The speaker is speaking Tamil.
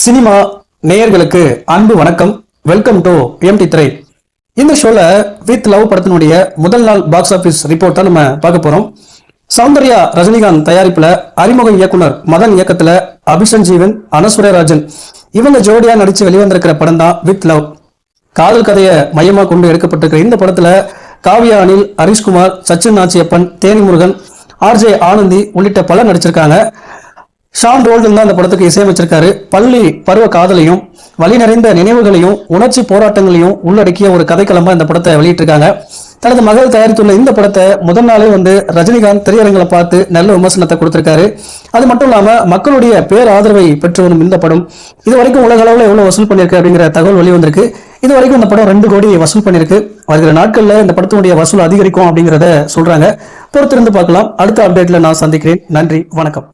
சினிமா நேயர்களுக்கு அன்பு வணக்கம். வெல்கம் டு எம்டி திரை. இந்த ஷோல வித் லவ் படத்தினுடைய முதல் நாள் பாக்ஸ் ஆபீஸ் ரிப்போர்ட் தான் நம்ம பார்க்க போறோம். சௌந்தர்யா ரஜினிகாந்த் தயாரிப்புல அறிமுக இயக்குனர் மதன் இயக்கத்துல அபிஷன்ஜீவன் அனசுரராஜன் இவங்க ஜோடியா நடிச்சு வெளிவந்திருக்கிற படம் தான் வித் லவ். காதல் கதையை மையமா கொண்டு எடுக்கப்பட்டிருக்கிற இந்த படத்துல காவியா அனில், ஹரிஷ்குமார், சச்சின் நாச்சியப்பன், தேனி முருகன், ஆர்ஜே ஆனந்தி உள்ளிட்ட பலர் நடிச்சிருக்காங்க. ஷான் ரோல்டன் தான் இந்த படத்துக்கு இசையமைச்சிருக்காரு. பள்ளி பருவ காதலையும் வழி நிறைந்த நினைவுகளையும் உணர்ச்சி போராட்டங்களையும் உள்ளடக்கிய ஒரு கதைக்களமா இந்த படத்தை வெளியிட்டிருக்காங்க. தனது மகள் தயாரித்துள்ள இந்த படத்தை முதல் நாளே ரஜினிகாந்த் திரையரங்களை பார்த்து நல்ல விமர்சனத்தை கொடுத்திருக்காரு. அது மட்டும் இல்லாம மக்களுடைய பேர் ஆதரவை பெற்று வரும் இந்த படம் இது வரைக்கும் உலக அளவுல எவ்வளவு வசூல் பண்ணிருக்கு அப்படிங்கிற தகவல் வெளிவந்திருக்கு. இது வரைக்கும் இந்த படம் 2 கோடி வசூல் பண்ணிருக்கு. வருகிற நாட்கள்ல இந்த படத்தினுடைய வசூல் அதிகரிக்கும் அப்படிங்கிறத சொல்றாங்க. பொறுத்திருந்து பார்க்கலாம். அடுத்த அப்டேட்ல நான் சந்திக்கிறேன். நன்றி, வணக்கம்.